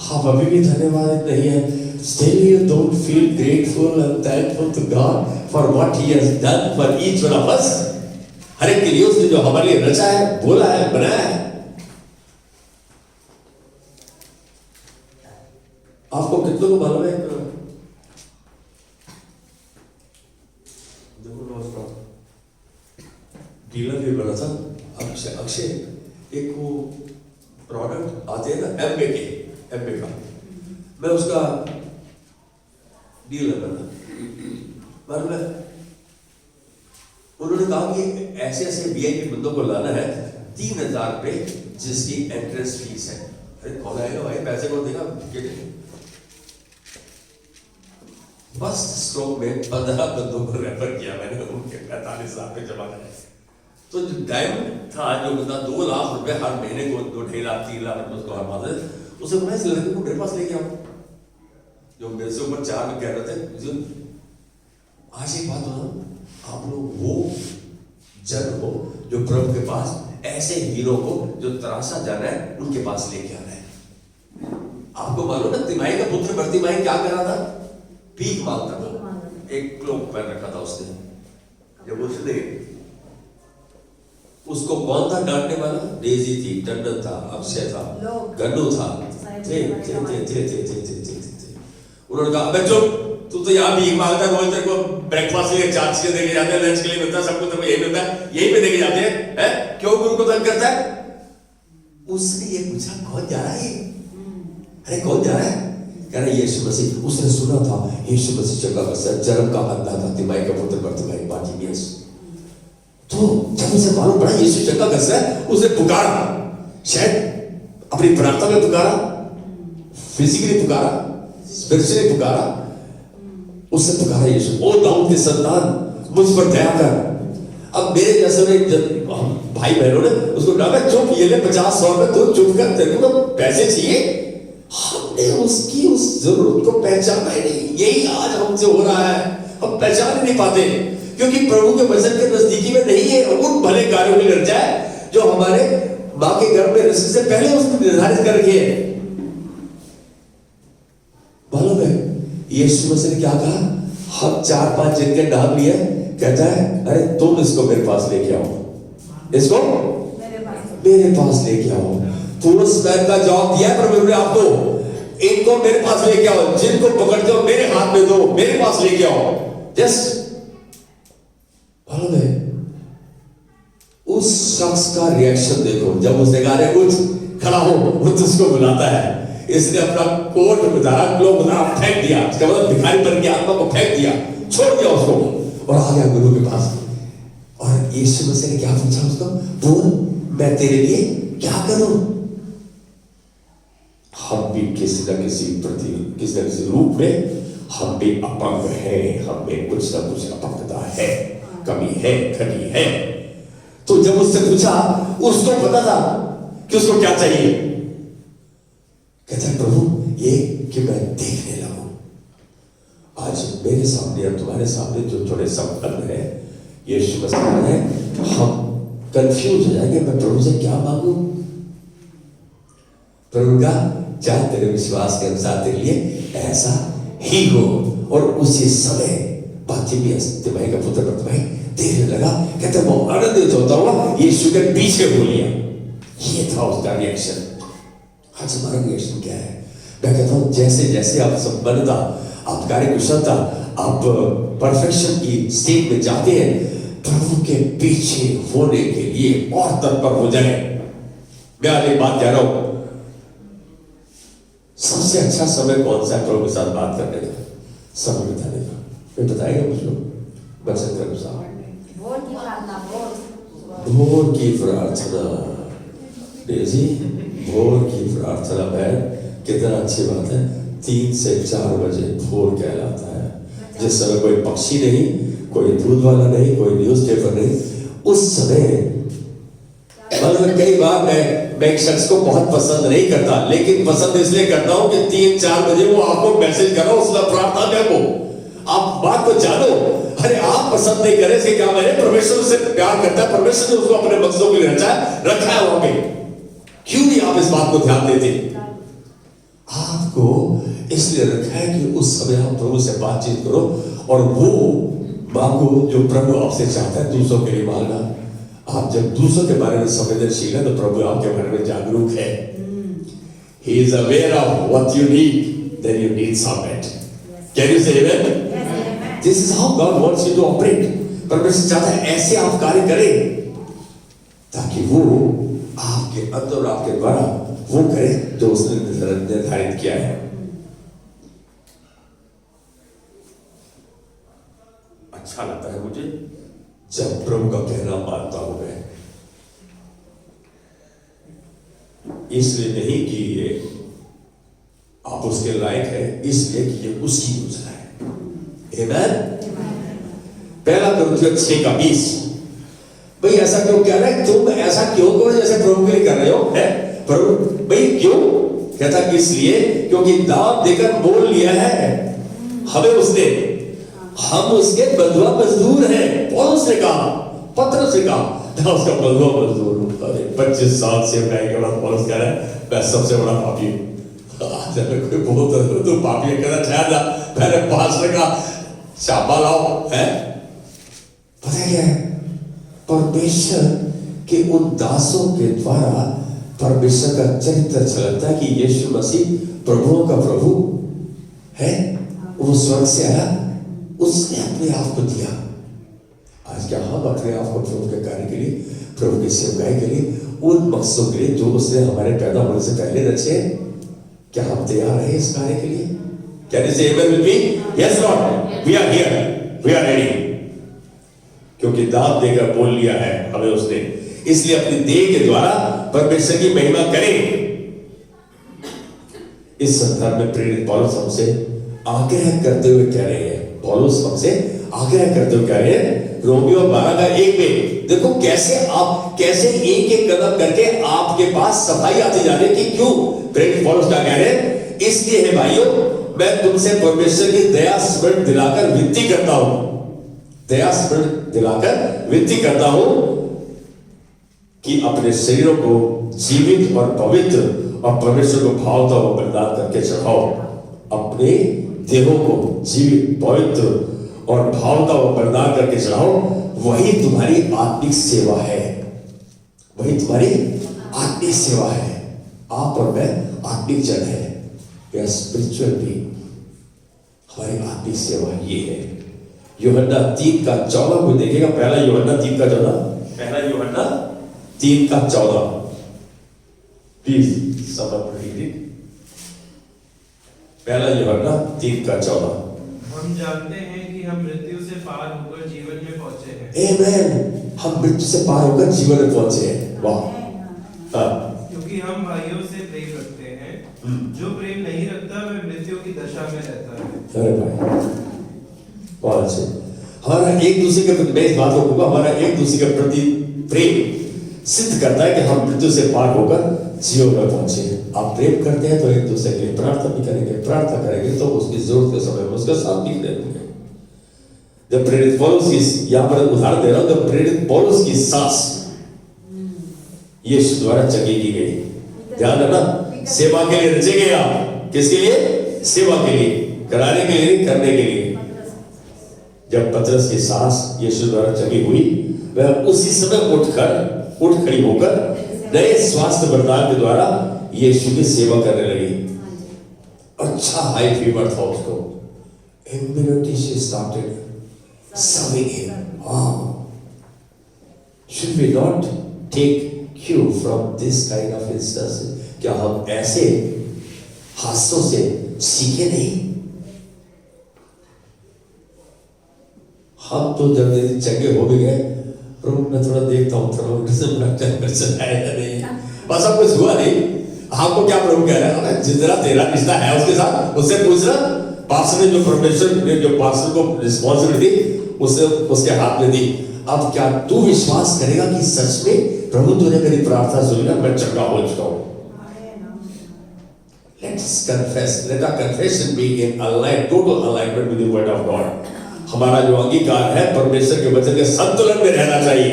हम अभी भी धन्यवाद नहीं है। Still you don't feel grateful and thankful to God for what He has done for each one of us। हर एक के लिए उसने जो हमारे लिए रचा है, बोला है, बनाया है। आपको कितनों को मालूम है? देखो डीलर भी बना था अक्षय, एक वो प्रोडक्ट आते हैं ना एमबे का, मैं उसका डीलर बना। मालूम है उन्होंने कहा कि ऐसे ऐसे वीआईपी बंदों को लाना है, 3,000 रुपए जिसकी एंट्रेंस फीस है। अरे कौन आएगा भाई, पैसे कौन देगा? फर्स्ट स्ट्रोक में 15 बंदों को रेफर किया मैंने, उनके 45,000 रुपए जमा कराए। तो जो डायमंड था, जो बंदा 2 लाख रुपए हर महीने को 2-2.5 लाख 3 लाख रुपए उसको हर माह, उसे मैं इस लड़के को मेरे पास लेके आऊं जो मेरे से ऊपर 4 में कह रहे थे। आज एक बात हो, आप लोग वो जन हो जो प्रभु के पास ऐसे हीरो को जो तरासा जाना है उनके पास लेके आना है। आपको मालूम है तिमाई का पुत्र बर्तिमाई क्या कर रहा था? भीख मांगता था। एक क्लोक पहन रखा था उसने। जब उसने उसको कौन था डांटने वाला? डेजी थी, टंडन था, अक्षय था, गन्नू था, थे। उन्होंने कहा अबे चुप, तू तो यहाँ भीख मांगता है, रोज तेरे को ब्रेकफास्ट के लिए 4 चीजें देके जाते हैं, लंच के लिए मिलता है, सब कुछ तेरे को यही मिलता है, यही पे देके जाते हैं, क्यों गुरु को तंग करता है? उसने ये पूछा कौन जा रहा है? अरे कौन जा रहा है? कह रहा यीशु मसीह। उसने सुना था यीशु मसीह जगह का जन्म का अंधा था, तिमाई का पुत्र बर्तिमाई बार्तिमेयुस। तो जब उसे मालूम पड़ा यीशु जगह का है, उसने पुकारा, शायद अपनी प्रार्थना में पुकारा, फिजिकली पुकारा, स्पिरिचुअली पुकारा। उससे पुकारा यीशु, ओ दाऊद के संतान मुझ पर दया कर। अब मेरे जैसे भाई बहनों ने उसको कहा चुप, ये ले 50-100 रुपए, तू चुप कर, तेरे को तो पैसे चाहिए। हमने उसकी उस जरूरत को पहचाना ही नहीं। यही आज हमसे हो रहा है, हम पहचान ही नहीं पाते क्योंकि प्रभु के वचन के नजदीकी में नहीं है। उन भले कार्यों में लग जाए जो हमारे माँ के गर्भ में रस्सी से पहले उसने निर्धारित कर रखे हैं। मालूम है यीशु मसीह ने क्या कहा? हम 4-5 जिनके नाम लिए, कहता है अरे तुम इसको मेरे पास लेके आओ, इसको मेरे पास लेके आओ। तो उस मैन का जवाब दिया प्रभु ने आपको, इनको मेरे पास लेके आओ, जिनको पकड़ते हो मेरे हाथ में दो, मेरे पास लेके आओ। जस्ट मालूम है उस शख्स का रिएक्शन देखो, जब उसने कहा कुछ खड़ा हो, वो तुझको बुलाता है। इसने अपना कोट उतारा, ग्लोब उतारा, फेंक दिया, इसका मतलब भिखारी बन के आत्मा को फेंक दिया, छोड़ दिया उसको और आ गया गुरु के पास। और यीशु मसीह ने क्या पूछा उसको? बोल मैं तेरे लिए क्या करूं? हम भी किसी न किसी रूप में हम भी अपंग हैं, हम में कुछ न कुछ अपंगता है, कमी है, घटी है। तो जब उससे पूछा, उसको पता था कि उसको क्या चाहिए। कहता है प्रभु ये कि मैं देखने लगूं। आज मेरे सामने और तुम्हारे सामने जो थोड़े संपन्न है यीशु मसीह है, हम कंफ्यूज हो जाएंगे, मैं प्रभु से क्या मांगू? प्रभु का चाहे तेरे विश्वास के अनुसार तेरे लिए ऐसा ही हो। और उसी समय बार्तिमेयुस तिमाई का पुत्र बर्तिमाई देखने लगा। कहते वो आनंदित होता हुआ यीशु के पीछे हो लिया। ये था उसका रिएक्शन। आज हमारा रिएक्शन क्या है? मैं कहता हूं जैसे जैसे आप संपन्नता, आप कार्यकुशलता, आप परफेक्शन की स्टेट में जाते हैं, प्रभु के पीछे होने के लिए और तत्पर हो जाए। मैं आज एक बात कह रहा हूं, सबसे अच्छा समय कौन सा है प्रभु के साथ बात करने का, समय बिताने का? मैं बताएगा मुझको वचन के अनुसार। भोर की प्रार्थना, डेजी भोर की प्रार्थना में कितना अच्छी बात है। 3 से 4 बजे भोर कहलाता है, जिस समय कोई पक्षी नहीं, कोई दूध वाला नहीं, कोई न्यूज़पेपर नहीं, उस समय। मतलब कई बार मैं एक शख्स को बहुत पसंद नहीं करता, लेकिन पसंद इसलिए करता हूं कि 3-4 बजे वो आपको मैसेज कर रहा हो, उसका प्रार्थना देखो, आप बात को जानो। अरे आप पसंद नहीं करें इसके क्या मैंने? परमेश्वर उससे प्यार करता है, परमेश्वर ने उसको अपने मकसदों के लिए रखा है वहां पे। क्यों नहीं आप इस बात को ध्यान देते? आपको इसलिए रखा है कि उस समय आप प्रभु से बातचीत करो और वो मांगो जो प्रभु आपसे चाहता है। दूसरों के लिए मांगना, आप जब दूसरों के बारे में संवेदनशील है तो प्रभु आपके बारे में जागरूक है। He is aware of what you need. then your needs are met. Can you say amen? This is how God wants you to operate. परमेश्वर चाहता है ऐसे आप कार्य करें ताकि वो आपके अंदर और आपके द्वारा वो करे जो उसने निर्धारित किया है। अच्छा लगता है मुझे जब प्रभु का कहना मानता हूं मैं, इसलिए नहीं कि ये आप उसके लायक है, इसलिए कि ये उसकी योजना है। आमेन। पहला कुरिन्थियों 6:20। भाई ऐसा क्यों कह रहा है? तुम ऐसा क्यों करो जैसे प्रभु के लिए कर रहे हो? है प्रभु भाई क्यों कहता कि इसलिए क्योंकि दाम देकर मोल लिया है हमें उसने, हम उसके बंधुआ मजदूर हैं। पौलुस ने कहा, पतरस ने कहा था उसका बंधुआ मजदूर हूं। अरे 25 साल से के बाद पौलुस कह रहा है मैं सबसे बड़ा पापी हूं। कोई बहुत तो पापी कहना चाहे था, मैंने पास ने कहा शाबा लाओ है। पता क्या है? परमेश्वर के उन दासों के द्वारा परमेश्वर का चरित्र झलकता है कि यीशु मसीह प्रभुओं का प्रभु है। वो स्वर्ग से आया, उसने अपने आप को दिया। आज क्या हम अपने आप को प्रभु के कार्य के लिए, प्रभु की सेवकाई के लिए, उन मकसदों के लिए जो उसने हमारे पैदा होने से पहले रचे, क्या हम तैयार हैं इस कार्य के लिए? Can you say amen with me? Yes Lord, we are here, we are ready. क्योंकि दाम देकर बोल लिया है हमें उसने, इसलिए अपनी देह के द्वारा परमेश्वर की महिमा करें। इस संदर्भ में प्रेरित पौलुस हमसे आग्रह करते हुए कह रहे हैं, पौलुस हमसे आग्रह करते हुए कह रहे हैं रोमियो 12:1 में, देखो कैसे एक एक कदम करके आपके पास सफाई आती जा रही है। कि क्यों? प्रेरित पौलुस क्या कह रहे हैं? इसलिए है भाइयों मैं तुमसे परमेश्वर की दया स्मरण दिलाकर विनती करता हूं, दया स्मरण दिलाकर विनती करता हूं कि अपने शरीरों को जीवित और पवित्र और परमेश्वर को भावता हुआ बलिदान करके चढ़ाओ। अपने देहों को जीवित, पवित्र और भावता हुआ बलिदान करके चढ़ाओ, वही तुम्हारी आत्मिक सेवा है। वही तुम्हारी आत्मिक सेवा है। आप और मैं आत्मिक जन है, या स्पिरिचुअल भी। हमारी आत्मिक सेवा ये है। यूहन्ना 3:14 को देखिएगा। पहला यूहन्ना 3:14, पहला यूहन्ना 3:14। प्लीज सब रीड इट। पहला यूहन्ना 3:14। हम जानते हैं कि हम मृत्यु से पार होकर जीवन में पहुंचे हैं। आमेन। हम मृत्यु से पार होकर जीवन में पहुंचे हैं। वाह। हाँ। क्योंकि हम भाइयों से प्रेम रखते हैं, जो प्रेम नहीं रखता वह मृत्यु की दशा में रहता है। अरे भाई बहुत अच्छे। हमारा एक दूसरे के प्रति, मैं इस बात को कहूंगा, हमारा एक दूसरे के प्रति प्रेम सिद्ध करता है कि हम मृत्यु से पार होकर जीवन में पहुंचे। आप प्रेम करते हैं तो एक दूसरे के लिए प्रार्थना भी करेंगे, प्रार्थना करेंगे तो उसकी जरूरत के समय में उसका साथ भी करेंगे। जब प्रेरित पौलुस की, यहां पर उदाहरण दे रहा हूं, जब प्रेरित पौलुस की सांस यीशु द्वारा चंगी की गई। ध्यान रखना, सेवा के लिए रचे गए आप। किसके लिए? सेवा के लिए, कराने के लिए, करने के लिए। जब पतरस की सांस यीशु द्वारा चंगी हुई, वह उसी समय उठ खड़ी होकर नए स्वास्थ्य वरदान के द्वारा यीशु की सेवा करने लगी। अच्छा हाई फीवर था उसको। Immediately she started serving him. Wow. Should we not take cue from this kind of instances? क्या हम ऐसे हादसों से सीखे नहीं? हम तो जब चंगे हो भी गए, प्रभु मैं थोड़ा देखता हूँ आएगा नहीं, बस अब कुछ हुआ नहीं। आपको क्या प्रभु कह रहा है? जितना तेरा रिश्ता है उसके साथ, उससे पूछना। पास्टर ने जो परमेश्वर ने जो पास्टर को रिस्पॉन्सिबिलिटी उसे उसके हाथ में दी। अब क्या तू विश्वास करेगा कि सच में प्रभु तूने मेरी प्रार्थना सुनी ना, मैं चंगा हो चुका हूं? Let's confess, let our confession be in total alignment with the word of God. हमारा जो अंगीकार है परमेश्वर के वचन के संतुलन में रहना चाहिए।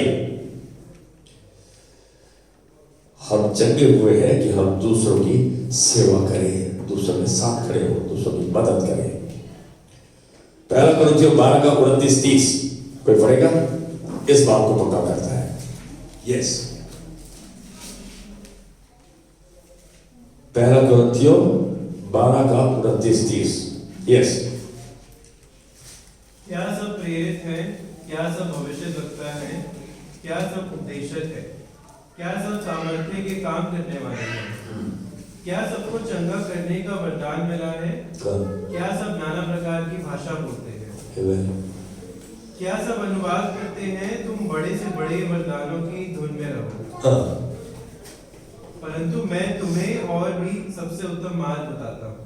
हम चंगे हुए हैं कि हम दूसरों की सेवा करें, दूसरों के साथ खड़े हो, दूसरों की मदद करें। पहला कुरिन्थियों 12:29-30 कोई पढ़ेगा? इस बात को पक्का करता है। यस, पहला कुरिन्थियों 12 का 29-30। यस। क्या सब प्रेरित हैं? क्या सब भविष्यवक्ता हैं? क्या सब उपदेशक है? क्या सब सामर्थ्य के काम करने वाले हैं? क्या सबको चंगा करने का वरदान मिला है? क्या सब नाना प्रकार की भाषा बोलते हैं? क्या सब अनुवाद करते हैं? तुम बड़े से बड़े वरदानों की धुन में रहो। परंतु मैं तुम्हें और भी सबसे उत्तम मार्ग बताता हूँ।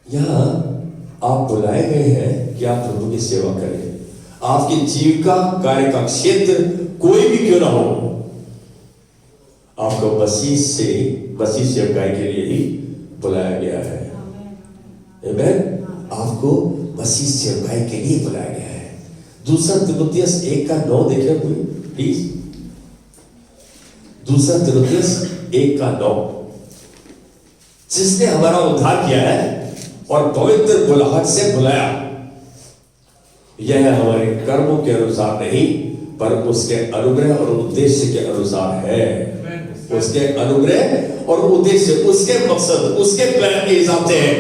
यहाँ आप बुलाए गए हैं कि आप प्रभु की सेवा करें। आपकी जीविका कार्य का क्षेत्र कोई भी क्यों ना हो, आपको मसीह सेवकाई के लिए ही बुलाया गया है। आमीन। आपको मसीह सेवकाई के लिए बुलाया गया है। दूसरा तीमुथियुस 1:9 देखें कोई प्लीज। दूसरा तीमुथियुस 1:9, जिसने हमारा उद्धार किया है और पवित्र बुलाहट से बुलाया, यह हमारे कर्मों के अनुसार नहीं पर उसके अनुग्रह और उद्देश्य के अनुसार है। उसके अनुग्रह और उद्देश्य, उसके मकसद, उसके प्लान के हिसाब से है।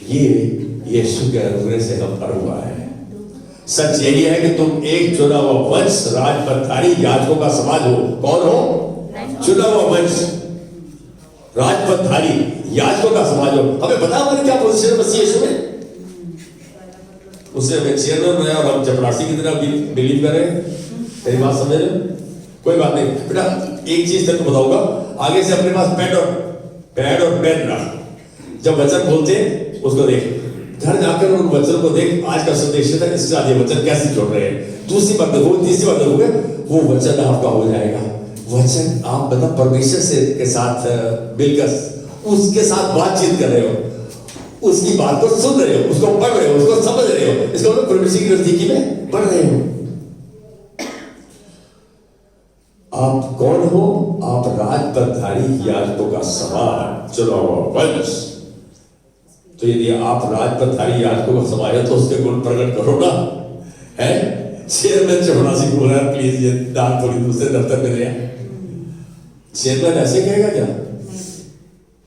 ये यीशु के अनुग्रह से हम पर हुआ है। सच यही है कि तुम एक चुना हुआ वंश, राजपथधारी याजकों का समाज हो। कौन हो? चुना हुआ वंश, राजपथधारी याजकों का समाज हो। हमें पता हमारे क्या पोजीशन है मसीह यीशु में। उसने हमें चेयरमैन बनाया और हम चपरासी की तरह बिलीव कर रहे हैं। मेरी बात समझ रहे हो? कोई बात नहीं बेटा, एक चीज तेरे को बताऊंगा, आगे से अपने पास पैड और पेन रख। जब वचन बोलते उसको देख, घर जाकर उन वचन को देख। आज का संदेश है इसके साथ ये वचन कैसे जोड़ रहे हैं। दूसरी बात देखो, तीसरी बात देखोगे, वो वचन आपका हो जाएगा। वचन आप मतलब परमेश्वर से के साथ मिलकर उसके साथ बातचीत कर रहे हो, उसकी बात को सुन रहे हो, उसको पढ़ रहे हो, उसको समझ रहे हो। इसका मतलब परमेश्वर की नजदीकी में बढ़ रहे हो। आप कौन हो? आप राजपथधारी याजकों का समाज, चुना हुआ वंश। तो यदि आप राजपथधारी याजकों का समाज है तो उसके गुण प्रकट करो ना, है? चेयरमैन चपरासी बोल रहा है, प्लीज ये दान थोड़ी दूसरे दफ्तर में ले। चेयरमैन ऐसे कहेगा क्या?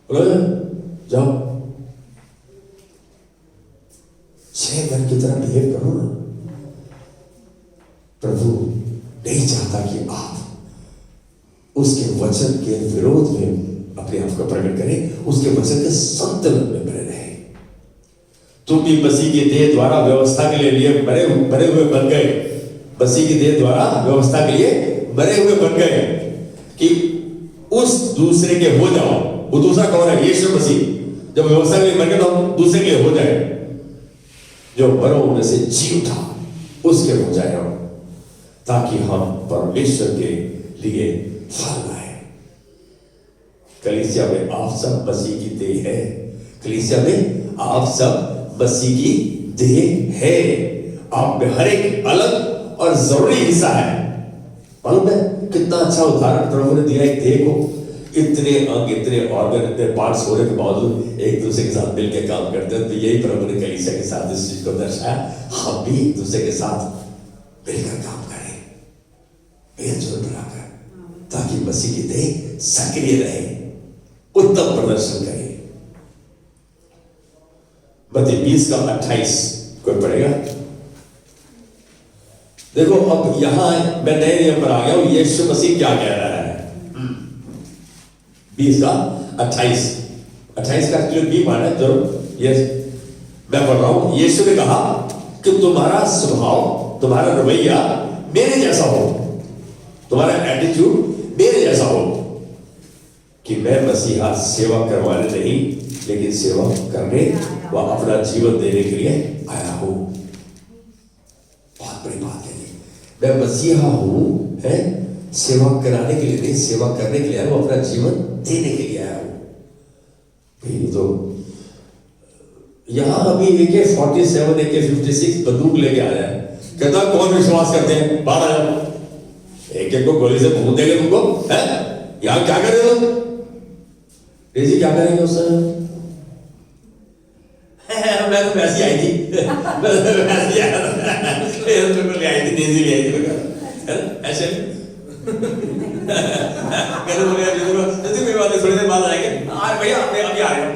बोलो जाओ, चेयरमैन की तरह बिहेव करो ना। प्रभु नहीं चाहता कि आप उसके वचन के विरोध में अपने आप को प्रकट करें, उसके वचन के संतुलन में बने रहे। तुम भी मसीह की देह द्वारा व्यवस्था के लिए बने हुए बन गए। मसीह की देह द्वारा व्यवस्था के लिए बने हुए बन गए कि उस दूसरे के हो जाओ। वो दूसरा कौन है? यीशु मसीह। जब व्यवस्था के लिए बन गए तो हम दूसरे के लिए हो जाए। जो मरों में से जी उठा उसके हो जाए हम, ताकि हम परमेश्वर के लिए फल आए। कलीसिया में आप सब मसीह की देह है। कलीसिया में आप सब मसीह की देह है। आप में हर एक अलग और जरूरी हिस्सा है। मालूम है कितना अच्छा उदाहरण प्रभु ने दिया एक देह को। इतने अंग, इतने ऑर्गन, इतने पार्ट्स होने के बावजूद एक दूसरे के साथ मिलकर काम करते हैं। तो यही प्रभु ने कलीसिया के साथ इस चीज को दर्शाया। हम भी एक दूसरे के साथ मिलकर काम करें, मेलजोल बनाकर, ताकि मसीह की देह सक्रिय रहे, उत्तम प्रदर्शन करे। मत्ती 20:28 कोई पढ़ेगा? देखो अब यहां मैं नए नियम पर आ गया हूं। यीशु मसीह क्या कह रहा है? 20:28 का क्लियर भी माना जो यस मैं पढ़ रहा हूं। यीशु ने कहा कि तुम्हारा स्वभाव, तुम्हारा रवैया मेरे जैसा हो, तुम्हारा एटीट्यूड मेरे जैसा हो, कि मैं मसीहा सेवा करवाने नहीं लेकिन सेवा करने व अपना जीवन देने के लिए आया हूं। बहुत बड़ी बात है ये। मैं मसीहा हूं, है, सेवा कराने के लिए नहीं, सेवा करने के लिए आया हूं, अपना जीवन देने के लिए आया हूं। तो यहां अभी AK-47 AK-56 बंदूक लेके आ जाए, कहता कौन विश्वास करते हैं? बाहर आ जाओ, एक को गोली से भून देंगे तुमको, है? यहां क्या करें तुम? रेजी क्या करेंगे उससे? मैं तो वैसी आई थी, मैं तो वैसी आई थी, डेजी ले आई थी, ऐसे कहने बोले जैसे कोई बात नहीं, थोड़ी देर बाद आएंगे। भैया आपने अभी आ रहे हैं।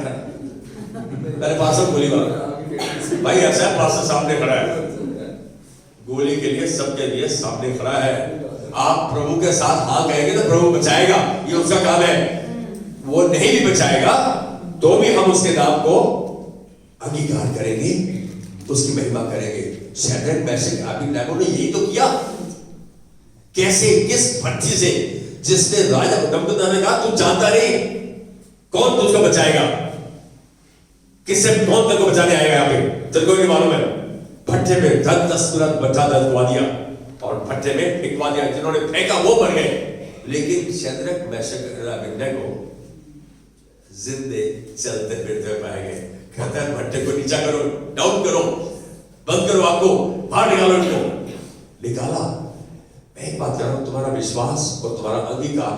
मेरे पास गोली मारो भाई, ऐसा है पास सामने खड़ा है, गोली के लिए सबके लिए सामने खड़ा है। आप प्रभु के साथ हाँ कहेंगे तो प्रभु बचाएगा, ये उसका काम है। वो नहीं भी बचाएगा तो भी हम उसके नाम को अंगीकार करेंगे, उसकी महिमा करेंगे। शैद्रक मेशक अबेदनगो ने यही तो किया। कैसे, किस भट्टी से, जिसने राजा नबूकदनेस्सर ने कहा तू जानता नहीं कौन तुझको बचाएगा, किससे कौन तेरे को बचाने आएगा यहाँ पे, तेरे को नहीं मालूम है। भट्टे में 10 मिनट बच्चा दबवा दिया और भट्टे में फेंकवा दिया, जिन्होंने फेंका वो मर गए। लेकिन शैद्रक मेशक अबेदनगो जिंदे चलते फिरते पाए गए। कहता है भट्टे को नीचा करो, डाउन करो, बंद करो, आपको बाहर निकालो, इनको निकाला। मैं एक बात कर रहा हूं, तुम्हारा विश्वास और तुम्हारा अंगीकार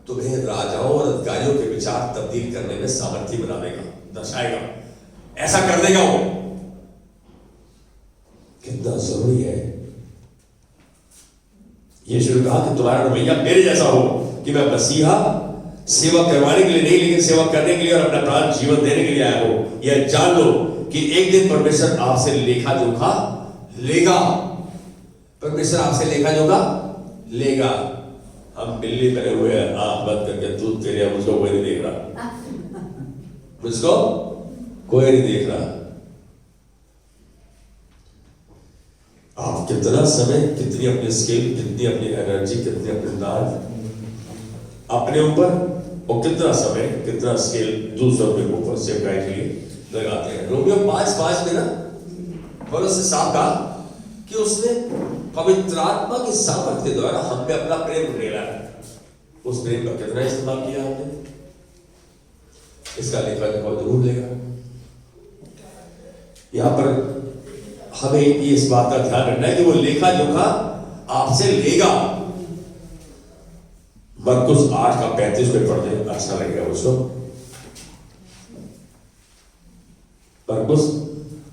तुम्हें राजाओं और अधिकारियों के विचार तब्दील करने में सामर्थ्य बना देगा, दर्शाएगा, ऐसा कर देगा वो। कितना जरूरी है। यीशु ने कहा कि तुम्हारा रवैया मेरे जैसा हो कि मैं मसीहा सेवा करवाने के लिए नहीं, लेकिन सेवा करने के लिए और अपना प्राण जीवन देने के लिए आया हो। यह जान लो कि एक दिन परमेश्वर आपसे लेखा जोखा लेगा। परमेश्वर आपसे लेखा जोखा लेगा। हम बिल्ली बने हुए हैं, आंख बंद करके दूध पी रहे हैं, मुझको कोई नहीं देख रहा, मुझको कोई नहीं देख रहा। आप कितना समय, कितनी अपनी स्किल, कितनी अपनी एनर्जी, कितनी अपनी नाज अपने ऊपर और कितना समय, कितना स्किल दूसरों के ऊपर सेवकाई के लिए लगाते हैं। रोमियो 5:5 में ना पौलुस ने साफ कहा कि उसने पवित्र आत्मा की सामर्थ के द्वारा हम पे अपना प्रेम उड़ेला है। उस प्रेम का कितना इस्तेमाल किया आपने, इसका लेखा जोखा जरूर लेगा। यहां पर हमें इस बात का ध्यान रखना है कि वो लेखा जोखा आपसे लेगा। मरकुस 8:35 पे पढ़ते, अच्छा लगेगा उसको। मरकुस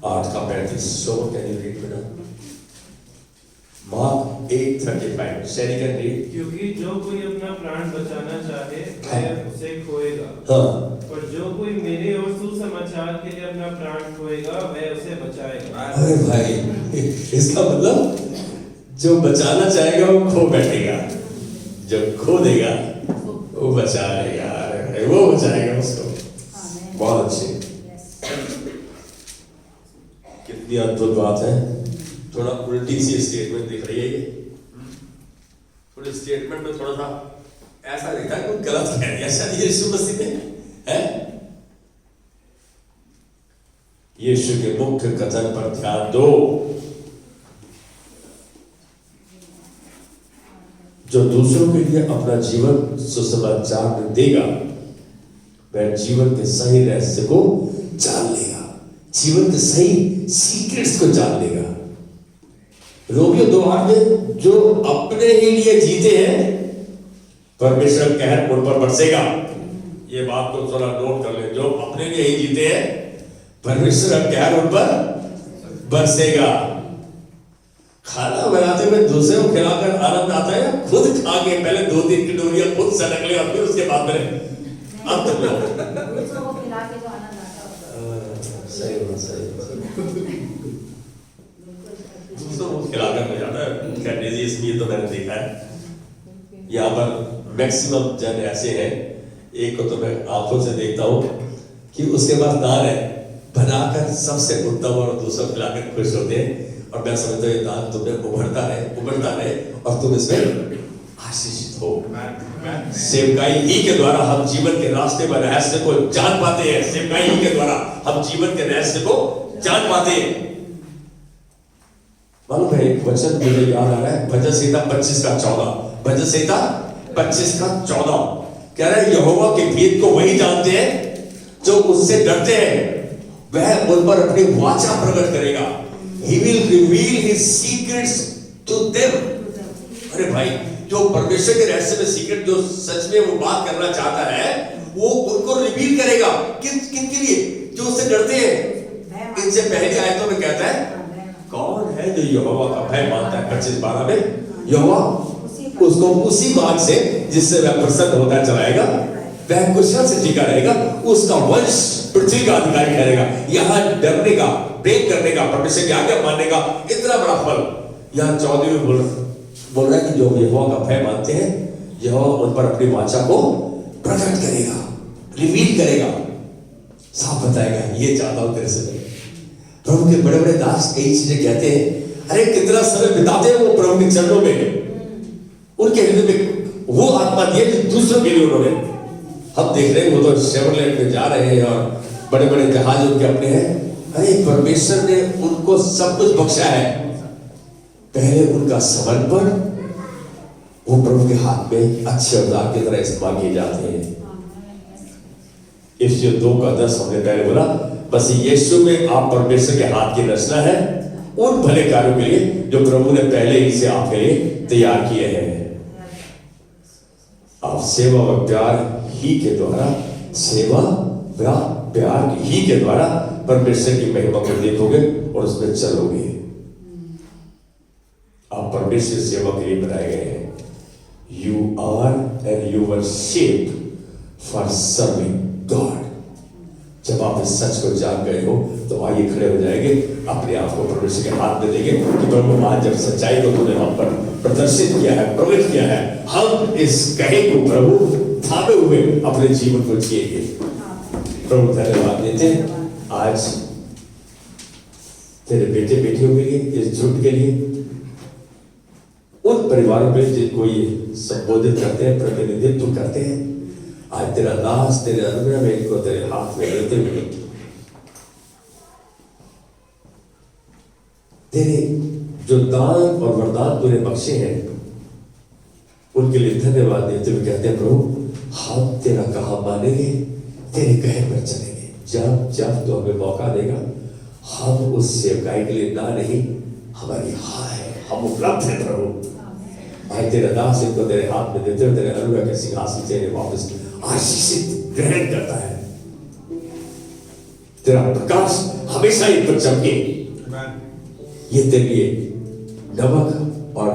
8:35, so can you read बेटा? Mark 8:35, Sheri can read. क्योंकि जो कोई अपना प्राण बचाना चाहे वह उसे खोएगा, हाँ। और जो कोई मेरे और सुसमाचार के लिए अपना प्राण खोएगा वह उसे बचाएगा। अरे भाई, इसका मतलब जो बचाना चाहेगा वो खो बैठेगा, जो खो देगा वो बचा लेगा। अरे वो बचाएगा उसको। बहुत अच्छी, कितनी अद्भुत बात है। थोड़ा उल्टी सी स्टेटमेंट दिख रही है ये, थोड़ी स्टेटमेंट में थोड़ा सा ऐसा दिखता है कोई गलत कह दिया शायद यीशु मसीह ने, है। यीशु के मुख्य कथन पर ध्यान दो। जो दूसरों के लिए अपना जीवन सुसमाचार में देगा वह जीवन के सही रहस्य को जान लेगा, जीवन के सही सीक्रेट्स को जान लेगा। रोमियो 2:8 में जो अपने ही लिए जीते हैं परमेश्वर का कहर उन पर बरसेगा। ये बात को थोड़ा नोट कर ले, जो अपने लिए ही जीते हैं परमेश्वर का कहर उन पर बरसेगा। खाना बनाते में दूसरे को खिलाकर आनंद आता है, खुद खा के पहले 2-3 कटोरियां खुद सड़क ले और फिर उसके बाद में अब तक लो। दूसरों को खिला के जो आनंद आता है। सही बात, सही। दूसरों को खिलाकर मजा आता है। कहने जी इसमें तो मैंने देखा है, यहाँ पर मैक्सिमम जन ऐसे हैं, एक को तो मैं आंखों से देखता हूँ कि उसके पास दान है, बनाकर सबसे उत्तम और दूसरों को खिलाकर खुश होते हैं। और मैं समझता हूँ ये दान तुम्हें उभरता रहे और तुम इसमें आशीषित हो। सेवकाई ही के द्वारा हम जीवन के रास्ते में रहस्य को जान पाते हैं। सेवकाई ही के द्वारा हम जीवन के रहस्य को जान पाते हैं। मालूम है एक वचन मुझे याद आ रहा है, भजन संहिता 25:14, भजन संहिता 25:14 कह रहा है यहोवा के भेद को वही जानते हैं जो उससे डरते हैं, वह उन पर अपनी वाचा प्रकट करेगा। He will reveal his secrets to them। अरे भाई, जो परमेश्वर के रहस्य में सीक्रेट, जो सच में वो बात करना चाहता है वो उनको रिवील करेगा। किन के लिए? जो उससे डरते हैं। इनसे पहले आयतों में कहता है कौन है जो यहोवा का भय मानता है। 25:12 में यहोवा उसको उसी मार्ग से जिससे वह प्रसन्न होता चलाएगा, वह कुशल से टीका रहेगा, उसका वंश पृथ्वी का अधिकारी ठहरेगा। यहाँ डरने का, प्रेम करने का, परमेश्वर की आज्ञा मानने का इतना बड़ा फल यहाँ 14 में बोल रहा है कि जो यहोवा का भय मानते हैं, यहोवा उन पर अपनी वाचा को प्रकट करेगा, रिवील करेगा, साफ बताएगा, ये चाहता हूं तेरे से। प्रभु के बड़े बड़े दास कई चीजें कहते हैं, अरे कितना समय बिताते हैं वो प्रभु के चरणों में, उनके हृदय में वो आत्मा दी है जो दूसरों के लिए उन्होंने। हम देख रहे हैं वो तो शेवरलैंड में जा रहे हैं और बड़े बड़े जहाज उनके अपने हैं। अरे परमेश्वर ने उनको सब कुछ बख्शा है, पहले उनका समर्पण वो प्रभु के हाथ में अच्छे औजार की तरह इस्तेमाल किए जाते हैं। इफ्सियों 2:10 हमने पहले बोला, बस यीशु में आप परमेश्वर के हाथ की रचना है उन भले कार्यों के लिए जो प्रभु ने पहले ही से आपके लिए तैयार किए हैं। आप सेवा व प्यार ही के द्वारा, सेवा व प्यार ही के द्वारा परमेश्वर की महिमा को देखोगे और उसमें चलोगे। आप परमेश्वर की सेवा के लिए बनाए गए हैं। You are and you were shaped for serving God. जब आप इस सच को जान गए हो तो आइए खड़े हो जाएंगे, अपने आप को परमेश्वर के हाथ में देंगे कि प्रभु आज जब सच्चाई को तूने हम पर प्रदर्शित किया है, प्रकट किया है, हम इस कहे को प्रभु थामे हुए अपने जीवन को जिएंगे। प्रभु धन्यवाद देते हैं आज तेरे बेटे बेटियों के लिए, इस झुंड के लिए, उन परिवारों में जिनको ये संबोधित करते हैं, प्रतिनिधित्व करते हैं। आज तेरा दास तेरे अनुग्रह में इनको तेरे हाथ में लेते हुए तेरे जो दान और वरदान तूने बख्शे हैं उनके लिए धन्यवाद देते हुए कहते हैं प्रभु हम तेरा कहा मानेंगे, तेरे कहे पर चलेंगे। जब जब तो हमें मौका देगा हम उस सेवकाई के लिए ना नहीं, हमारी हाँ है, हम उपलब्ध है प्रभु। आज तेरा दास इनको तेरे हाथ में देते हुए तेरे अनुग्रह के सिंहासन से वापस आशीषित ग्रहण करता है। तेरा प्रकाश हमेशा इन पर चमके। ये तेरे लिए नमक और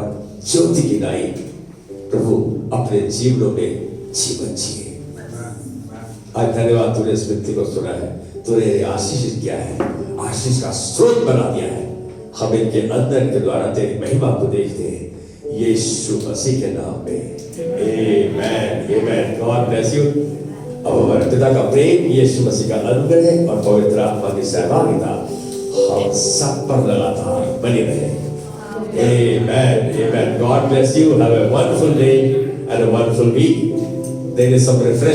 ज्योति की नाई प्रभु अपने जीवनों में जीवन जिए। आज धन्यवाद तूने इस व्यक्ति को सुना है, तूने आशीषित किया है, आशीष का स्रोत बना दिया है। हम इनके अंदर के द्वारा तेरी महिमा को देखते हैं यीशु मसीह के नाम में। Amen amen. God bless you. अब हमारे पिता का प्रेम, यीशु मसीह का अनुग्रह और पवित्र आत्मा की सहभागिता हम सब पर लगातार बनी रहे। Amen amen. God bless you. Have a wonderful day and a wonderful week. There is some refreshment